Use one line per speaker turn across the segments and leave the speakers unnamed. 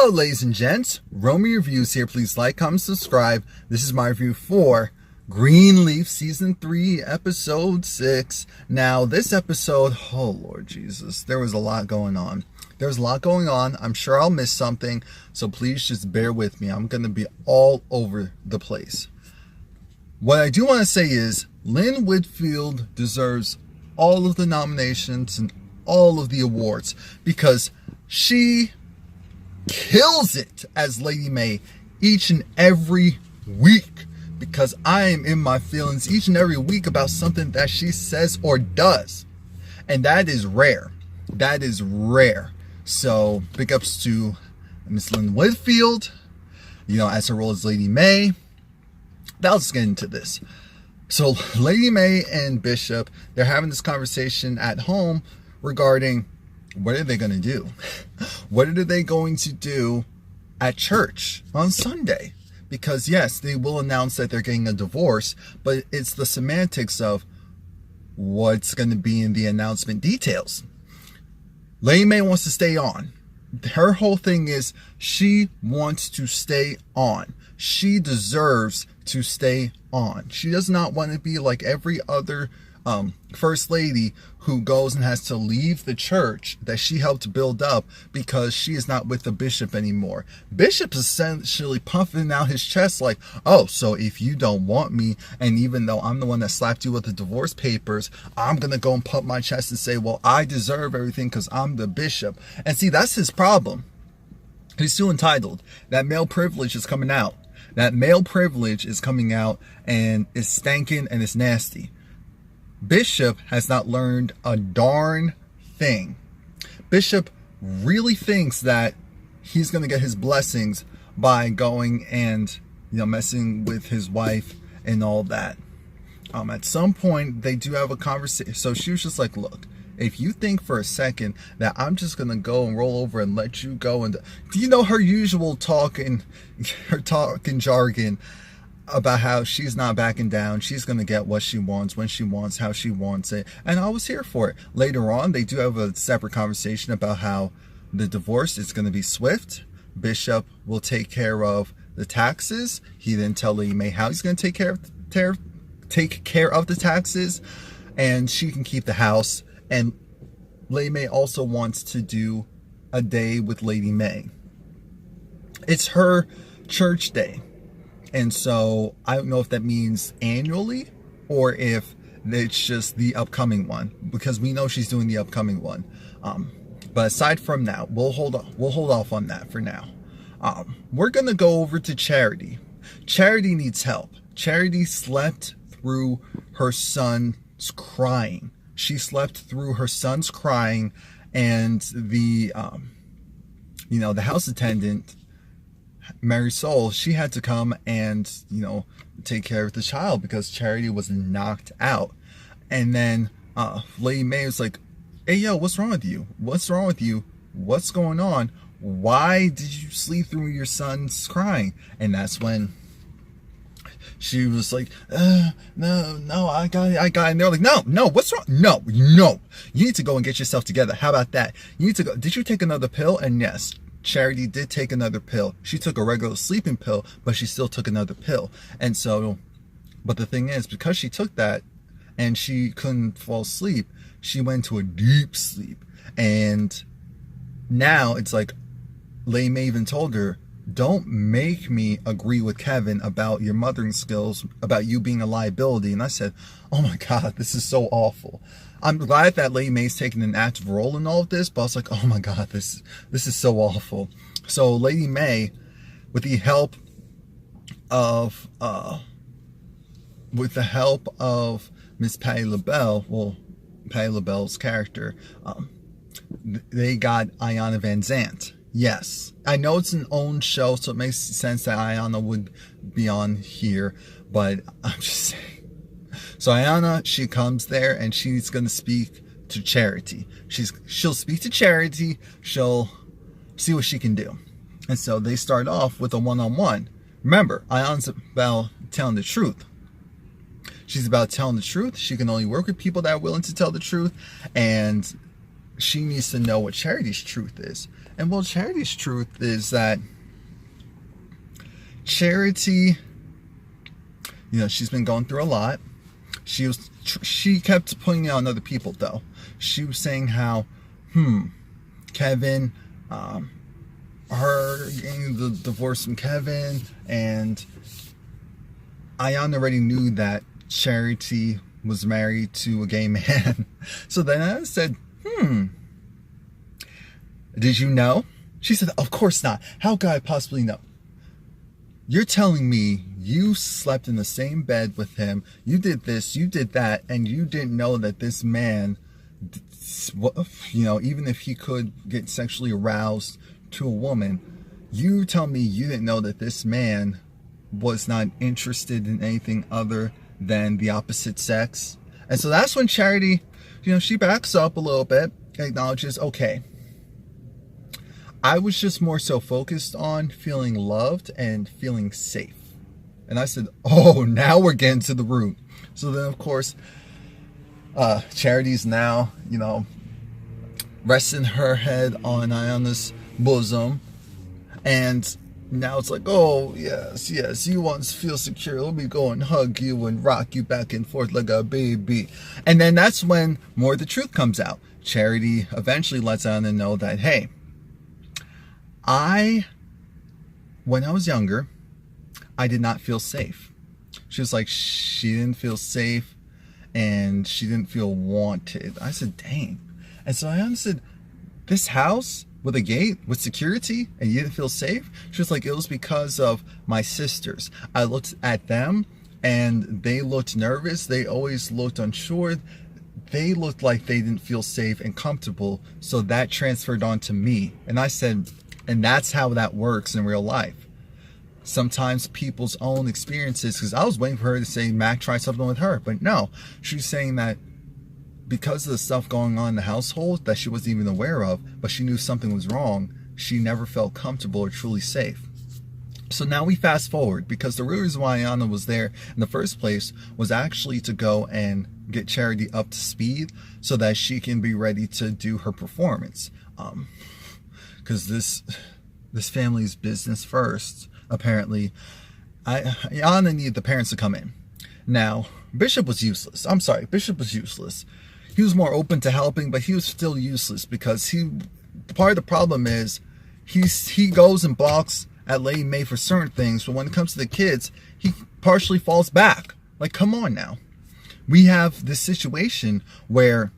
Hello ladies and gents, Romie Reviews here. Please like, comment, subscribe. This is my review for Greenleaf Season 3, Episode 6. Now this episode, oh Lord Jesus, there was a lot going on. I'm sure I'll miss something, so please just bear with me. I'm going to be all over the place. What I do want to say is, Lynn Whitfield deserves all of the nominations and all of the awards because she kills it as Lady Mae each and every week, because I am in my feelings each and every week about something that she says or does, and that is rare. So big ups to Miss Lynn Whitfield, as her role as Lady Mae. Now let's get into this. So Lady Mae and Bishop, they're having this conversation at home regarding what are they going to do? What are they going to do at church on Sunday? Because yes, they will announce that they're getting a divorce, but it's the semantics of what's going to be in the announcement details. Lady Mae wants to stay on. Her whole thing is she wants to stay on. She deserves to stay on. She does not want to be like every other first lady who goes and has to leave the church that she helped build up because she is not with the bishop anymore. Bishop's essentially puffing out his chest like, oh, so if you don't want me, and even though I'm the one that slapped you with the divorce papers, I'm gonna go and pump my chest and say, well, I deserve everything because I'm the bishop. And see, that's his problem. He's too entitled. That male privilege is coming out. And it's stanking and it's nasty. Bishop has not learned a darn thing. Bishop really thinks that he's going to get his blessings by going and, messing with his wife and all that. At some point, they do have a conversation. So she was just like, look, if you think for a second that I'm just going to go and roll over and let you go, and do you know her usual talking jargon about how she's not backing down, she's going to get what she wants, when she wants, how she wants it, and I was here for it. Later on, they do have a separate conversation about how the divorce is going to be swift. Bishop will take care of the taxes. He then tell Lady Mae how he's going to take care of the taxes, and she can keep the house. And Lady Mae also wants to do a day with Lady Mae. It's her church day. And so I don't know if that means annually or if it's just the upcoming one, because we know she's doing the upcoming one. But aside from that, we'll hold off on that for now. We're going to go over to Charity. Charity needs help. Charity slept through her son's crying. She slept through her son's crying, and the house attendant, Mary Soul, she had to come and, take care of the child because Charity was knocked out. And then Lady Mae was like, hey, yo, what's wrong with you? What's going on? Why did you sleep through your son's crying? And that's when she was like, no, I got it. And they're like, no, what's wrong? No, you need to go and get yourself together. How about that? You need to go. Did you take another pill? And yes, Charity did take another pill. She took a regular sleeping pill, but she still took another pill. And so, but the thing is, because she took that and she couldn't fall asleep, she went to a deep sleep. And now it's like, Lady Mae even told her, don't make me agree with Kevin about your mothering skills, about you being a liability. And I said, oh my God, this is so awful. I'm glad that Lady Mae's taking an active role in all of this, but I was like, oh my God, this is so awful. So Lady Mae, with the help of Miss Patti LaBelle, well, Patti LaBelle's character, they got Ayanna Van Zant. Yes, I know it's an own show, so it makes sense that Ayanna would be on here, but I'm just saying. So Ayanna, she comes there and she's going to speak to Charity. She'll speak to Charity. She'll see what she can do. And so they start off with a one-on-one. Remember, Ayanna's about telling the truth. She's about telling the truth. She can only work with people that are willing to tell the truth. And she needs to know what Charity's truth is. And well, Charity's truth is that Charity, she's been going through a lot. She kept putting it on other people though. She was saying how, Kevin, her getting the divorce from Kevin, and Ayan already knew that Charity was married to a gay man. So then I said, did you know? She said, of course not. How could I possibly know? You're telling me you slept in the same bed with him, you did this, you did that, and you didn't know that this man, even if he could get sexually aroused to a woman, you tell me you didn't know that this man was not interested in anything other than the opposite sex. And so that's when Charity, she backs up a little bit, acknowledges, okay, I was just more so focused on feeling loved and feeling safe. And I said, oh, now we're getting to the root. So then, of course, Charity's now, resting her head on Ayana's bosom. And now it's like, oh, yes, you want to feel secure. Let me go and hug you and rock you back and forth like a baby. And then that's when more of the truth comes out. Charity eventually lets Ayana know that, hey, when I was younger, I did not feel safe. She was like, she didn't feel safe and she didn't feel wanted. I said, dang. And so I said, this house with a gate, with security, and you didn't feel safe? She was like, it was because of my sisters. I looked at them and they looked nervous. They always looked unsure. They looked like they didn't feel safe and comfortable. So that transferred on to me. And I said, and that's how that works in real life. Sometimes people's own experiences, because I was waiting for her to say Mac tried something with her, but no, she's saying that because of the stuff going on in the household that she wasn't even aware of, but she knew something was wrong, she never felt comfortable or truly safe. So now we fast forward, because the real reason why Ayana was there in the first place was actually to go and get Charity up to speed so that she can be ready to do her performance. Because this family's business first, apparently. Ayana needed the parents to come in. Now, Bishop was useless. I'm sorry, Bishop was useless. He was more open to helping, but he was still useless because part of the problem is he goes and balks at Lady Mae for certain things, but when it comes to the kids, he partially falls back. Like, come on now. We have this situation where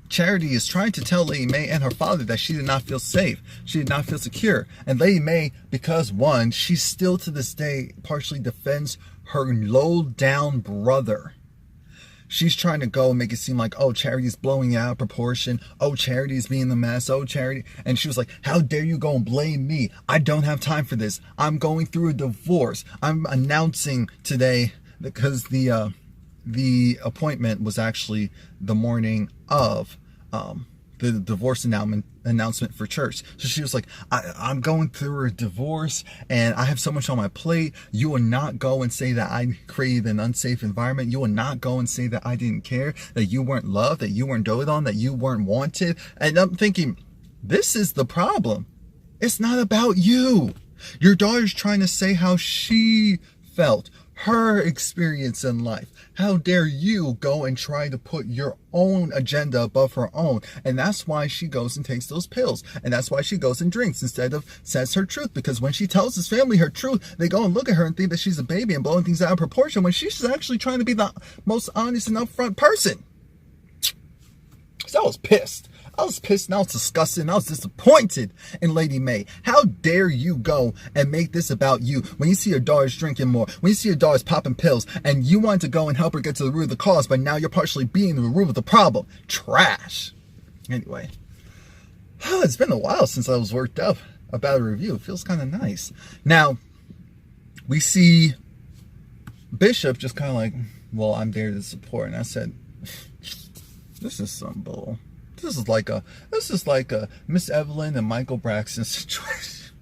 Charity is trying to tell Lady Mae and her father that she did not feel safe. She did not feel secure. And Lady Mae, because one, she still to this day partially defends her low down brother. She's trying to go and make it seem like, oh, Charity's blowing it out of proportion. Oh, Charity's being the mess. Oh, Charity. And she was like, how dare you go and blame me? I don't have time for this. I'm going through a divorce. I'm announcing today, because the appointment was actually the morning of the divorce announcement for church. So she was like, I'm going through a divorce and I have so much on my plate. You will not go and say that I created an unsafe environment. You will not go and say that I didn't care, that you weren't loved, that you weren't doted on, that you weren't wanted. And I'm thinking, this is the problem. It's not about you. Your daughter's trying to say how she felt, her experience in life. How dare you go and try to put your own agenda above her own? And that's why she goes and takes those pills. And that's why she goes and drinks instead of says her truth. Because when she tells his family her truth, they go and look at her and think that she's a baby and blowing things out of proportion, when she's actually trying to be the most honest and upfront person. So I was pissed. I was pissed and I was disgusted and I was disappointed in Lady Mae. How dare you go and make this about you when you see your daughter's drinking more, when you see your daughter's popping pills, and you want to go and help her get to the root of the cause, but now you're partially being the root of the problem. Trash. Anyway, it's been a while since I was worked up about a review. It feels kind of nice. Now, we see Bishop just kind of like, well, I'm there to support. And I said, this is some bull. This is like a Miss Evelyn and Michael Braxton situation.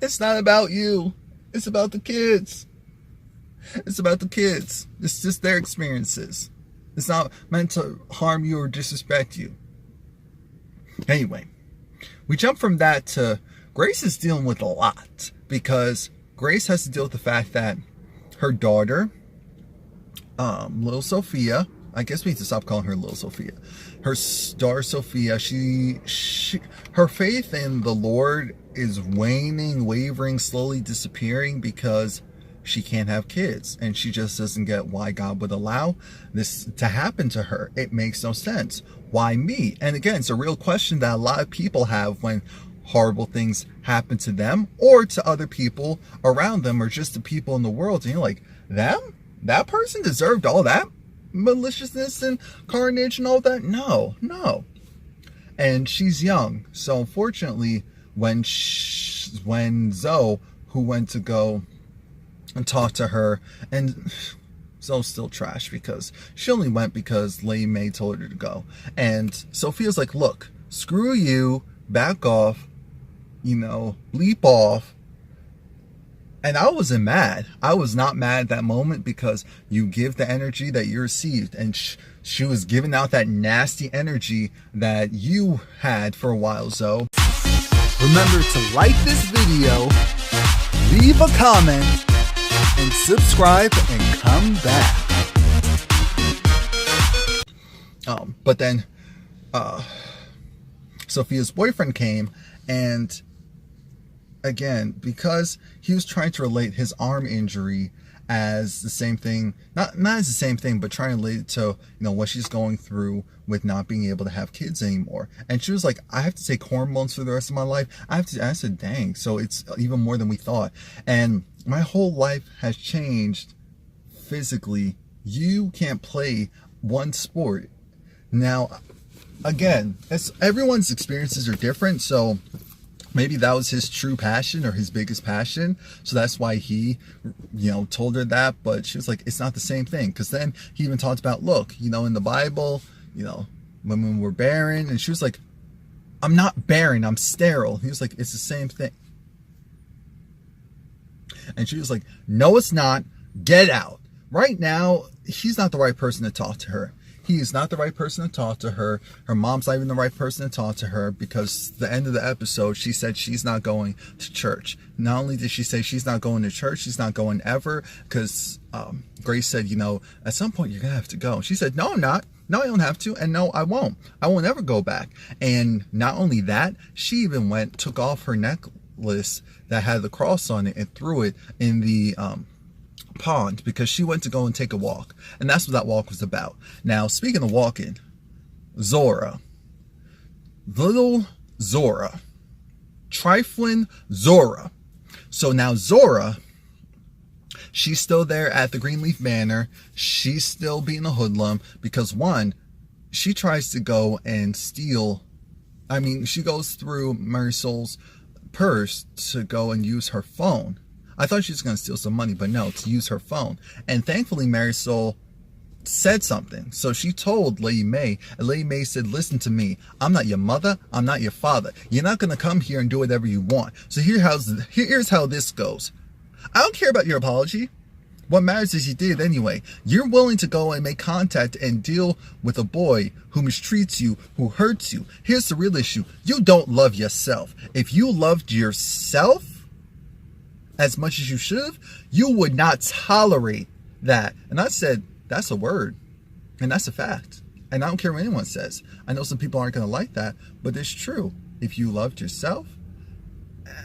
It's not about you. It's about the kids. It's about the kids. It's just their experiences. It's not meant to harm you or disrespect you. Anyway, we jump from that to Grace is dealing with a lot, because Grace has to deal with the fact that her daughter, little Sophia, I guess we need to stop calling her little Sophia. Her daughter Sophia, her faith in the Lord is waning, wavering, slowly disappearing, because she can't have kids, and she just doesn't get why God would allow this to happen to her. It makes no sense. Why me? And again, it's a real question that a lot of people have when horrible things happen to them or to other people around them, or just the people in the world. And you're like, that person deserved all that maliciousness and carnage and all that? No. And she's young, so unfortunately, when Zoe, who went to go and talk to her, and Zoe's still trash because she only went because Lady Mae told her to go, and Sophia's like, look, screw you, back off, bleep off. And I wasn't mad. I was not mad at that moment, because you give the energy that you received, and she was giving out that nasty energy that you had for a while, Zoe. Remember to like this video, leave a comment, and subscribe, and come back. But then Sophia's boyfriend came, and again, because he was trying to relate his arm injury as the same thing, not as the same thing, but trying to relate it to, what she's going through with not being able to have kids anymore. And she was like, I have to take hormones for the rest of my life. I said, dang, so it's even more than we thought. And my whole life has changed physically. You can't play one sport. Now, again, everyone's experiences are different, so maybe that was his true passion, or his biggest passion. So that's why he, told her that. But she was like, it's not the same thing. Because then he even talked about, look, in the Bible, women were barren. And she was like, I'm not barren, I'm sterile. He was like, it's the same thing. And she was like, no, it's not. Get out. Right now, he's not the right person to talk to her. He is not the right person to talk to her. Her mom's not even the right person to talk to her, because the end of the episode, she said she's not going to church. Not only did she say she's not going to church, she's not going ever, because Grace said, at some point you're going to have to go. She said, no, I'm not. No, I don't have to. And no, I won't. I won't ever go back. And not only that, she even took off her necklace that had the cross on it and threw it in the pond, because she went to go and take a walk, and that's what that walk was about. Now, speaking of walking, Zora, little Zora, trifling Zora. So now Zora, she's still there at the Greenleaf Manor. She's still being a hoodlum, because one, she tries to go and steal. She goes through Marisol's purse to go and use her phone. I thought she was going to steal some money, but no, to use her phone. And thankfully, Marisol said something. So she told Lady Mae, and Lady Mae said, listen to me. I'm not your mother. I'm not your father. You're not going to come here and do whatever you want. So here's how this goes. I don't care about your apology. What matters is you did it anyway. You're willing to go and make contact and deal with a boy who mistreats you, who hurts you. Here's the real issue. You don't love yourself. If you loved yourself as much as you should have, you would not tolerate that. And I said, that's a word, and that's a fact. And I don't care what anyone says. I know some people aren't going to like that, but it's true. If you loved yourself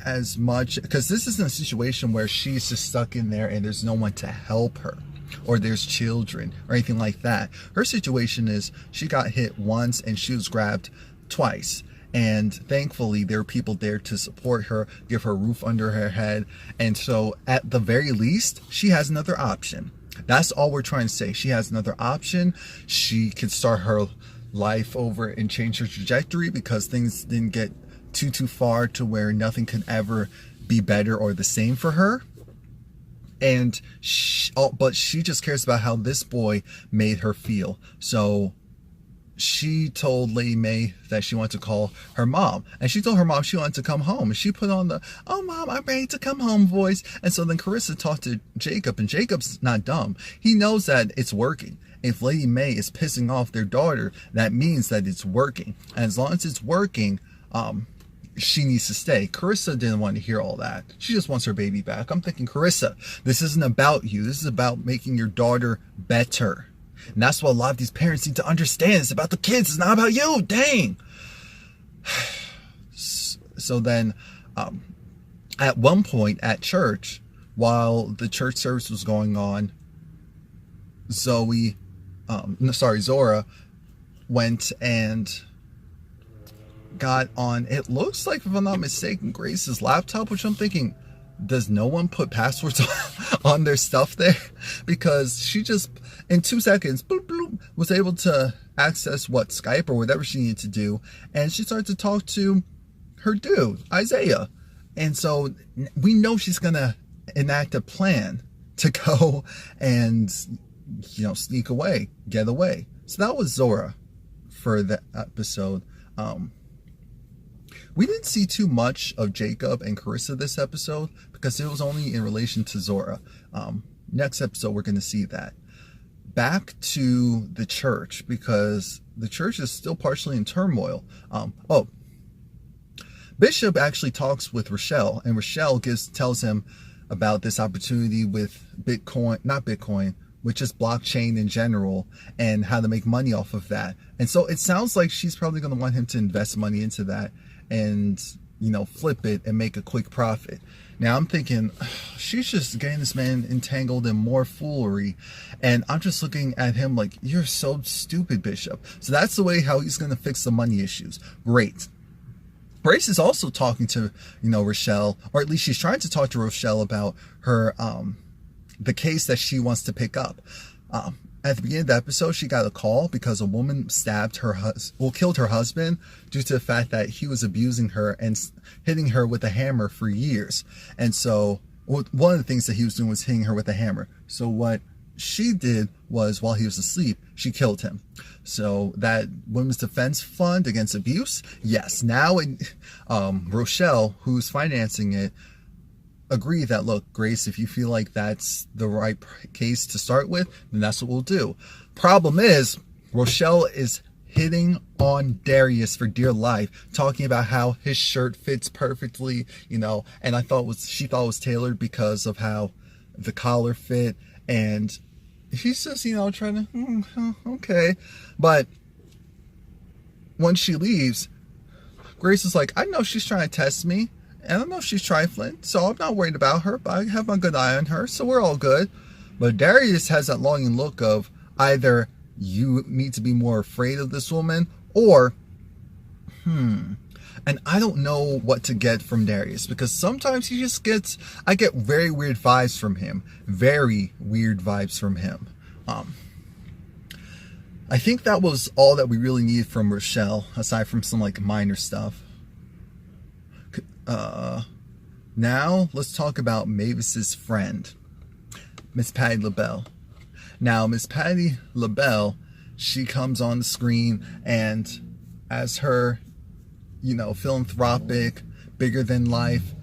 as much, because this isn't a situation where she's just stuck in there and there's no one to help her, or there's children or anything like that. Her situation is she got hit once and she was grabbed twice. And thankfully, there are people there to support her, give her a roof under her head. And so at the very least, she has another option. That's all we're trying to say. She has another option. She could start her life over and change her trajectory, because things didn't get too far to where nothing could ever be better or the same for her. And but she just cares about how this boy made her feel. So she told Lady Mae that she wanted to call her mom, and she told her mom she wanted to come home, and she put on the, oh mom, I'm ready to come home voice. And so then Carissa talked to Jacob, and Jacob's not dumb. He knows that it's working, if Lady Mae is pissing off their daughter, that means that it's working. And as long as it's working, she needs to stay. Carissa didn't want to hear all that. She just wants her baby back. I'm thinking, Carissa, this isn't about you. This is about making your daughter better. And that's what a lot of these parents need to understand. It's about the kids. It's not about you. Dang. So then, at one point at church, while the church service was going on, Zora went and got on, it looks like, if I'm not mistaken, Grace's laptop, which I'm thinking, does no one put passwords on their stuff there? Because she just, in 2 seconds, bloop, bloop, was able to access Skype or whatever she needed to do, and she started to talk to her dude, Isaiah. And so we know she's gonna enact a plan to go and, sneak away, get away. So that was Zora for the episode. We didn't see too much of Jacob and Carissa this episode because it was only in relation to Zora. Next episode, we're going to see that. Back to the church, because the church is still partially in turmoil. Bishop actually talks with Rochelle, and Rochelle tells him about this opportunity with which is blockchain in general, and how to make money off of that. And so it sounds like she's probably going to want him to invest money into that and, flip it and make a quick profit. Now I'm thinking, she's just getting this man entangled in more foolery. And I'm just looking at him like, you're so stupid, Bishop. So that's the way how he's going to fix the money issues. Great. Grace is also talking to, Rochelle, or at least she's trying to talk to Rochelle about her, the case that she wants to pick up. At the beginning of the episode, she got a call because a woman killed her husband due to the fact that he was abusing her and hitting her with a hammer for years. And so one of the things that he was doing was hitting her with a hammer. So what she did was, while he was asleep, she killed him. So that Women's Defense Fund Against Abuse, yes. Now Rochelle, who's financing it, agree that, look, Grace, if you feel like that's the right case to start with, then that's what we'll do. Problem is, Rochelle is hitting on Darius for dear life, talking about how his shirt fits perfectly, and she thought it was tailored because of how the collar fit, and he's just, trying to, okay. But when she leaves, Grace is like, I know she's trying to test me, and I know she's trifling, so I'm not worried about her, but I have my good eye on her, so we're all good. But Darius has that longing look of either you need to be more afraid of this woman, or, and I don't know what to get from Darius, because sometimes I get very weird vibes from him. Very weird vibes from him. I think that was all that we really needed from Rochelle, aside from some minor stuff. Now let's talk about Mavis's friend, Miss Patti LaBelle. Now, Miss Patti LaBelle, she comes on the screen, and as her, philanthropic, bigger than life,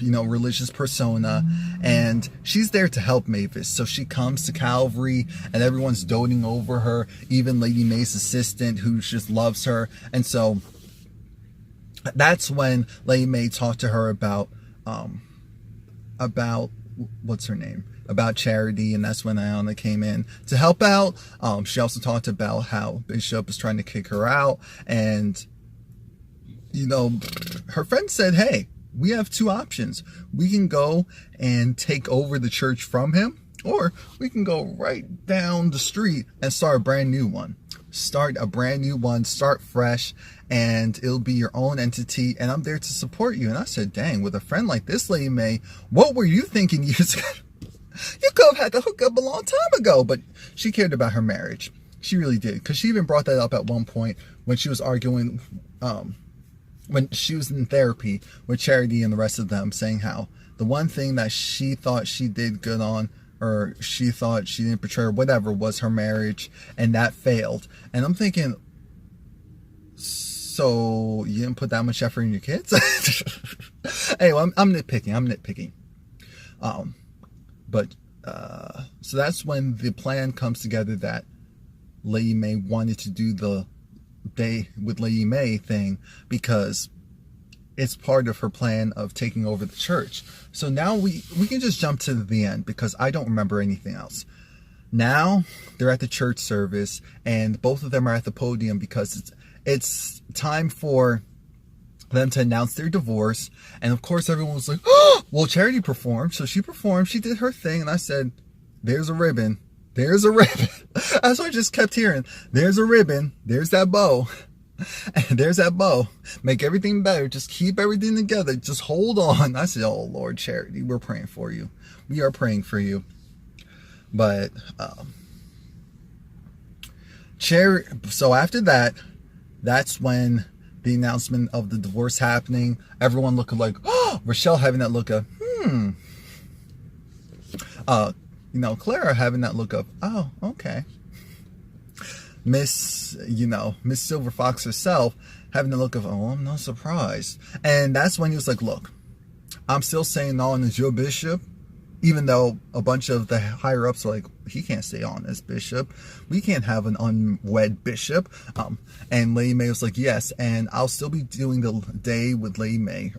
religious persona, and she's there to help Mavis. So she comes to Calvary, and everyone's doting over her, even Lady Mae's assistant, who just loves her. And so that's when Lady Mae talked to her about what's her name? About charity, and that's when Ayanna came in to help out. She also talked about how Bishop is trying to kick her out, and her friend said, hey, we have two options. We can go and take over the church from him, or we can go right down the street and start a brand new one. Start fresh, and it'll be your own entity, and I'm there to support you. And I said, dang, with a friend like this, Lady Mae, what were you thinking years ago? You could have had to hook up a long time ago. But she cared about her marriage. She really did, because she even brought that up at one point when she was arguing, when she was in therapy with Charity and the rest of them, saying how the one thing that she thought she did good on, or she thought she didn't portray, or whatever, was her marriage, and that failed. And I'm thinking, so you didn't put that much effort in your kids? Anyway, I'm nitpicking. But So that's when the plan comes together that Lady Mae wanted to do the Day with Lady Mae thing because it's part of her plan of taking over the church. So now we can just jump to the end because I don't remember anything else. Now they're at the church service and both of them are at the podium because it's time for them to announce their divorce. And of course everyone was like, oh, well, Charity performed. So she performed, she did her thing. And I said, there's a ribbon. There's a ribbon. That's what I just kept hearing. There's a ribbon. There's that bow. And there's that bow. Make everything better. Just keep everything together. Just hold on. I said, oh, Lord, Charity, we're praying for you. We are praying for you. But, so after that, that's when the announcement of the divorce happening. Everyone looking like, oh, Rochelle having that look of, Clara having that look of, oh, okay. Miss Silver Fox herself having the look of, oh, I'm not surprised. And that's when he was like, look, I'm still saying on as your bishop, even though a bunch of the higher ups are like, he can't stay on as bishop. We can't have an unwed bishop. And Lady Mae was like, yes, and I'll still be doing the Day with Lady Mae.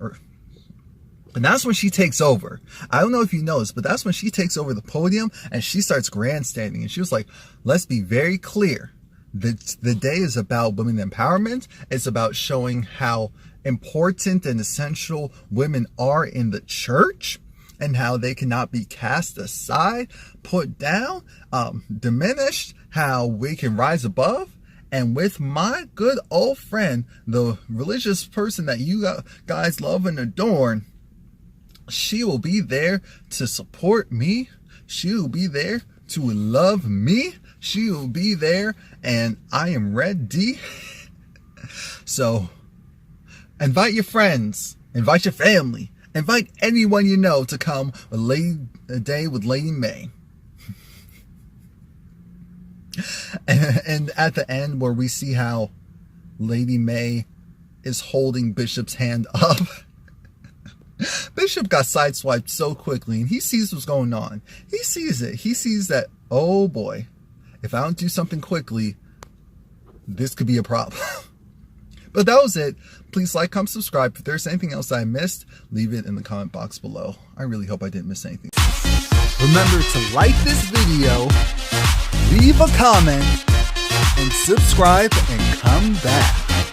And that's when she takes over. I don't know if you noticed, but that's when she takes over the podium and she starts grandstanding. And she was like, let's be very clear. The day is about women empowerment. It's about showing how important and essential women are in the church and how they cannot be cast aside, put down, diminished, how we can rise above. And with my good old friend, the religious person that you guys love and adore, she will be there to support me. She will be there to love me. She will be there, and I am ready. So, invite your friends, invite your family, invite anyone you know to come a day with Lady Mae. And at the end, where we see how Lady Mae is holding Bishop's hand up. Bishop got sideswiped so quickly, and he sees what's going on. He sees it. He sees that, oh boy, if I don't do something quickly, this could be a problem. But that was it. Please like, comment, subscribe. If there's anything else I missed, leave it in the comment box below. I really hope I didn't miss anything. Remember to like this video, leave a comment, and subscribe and come back.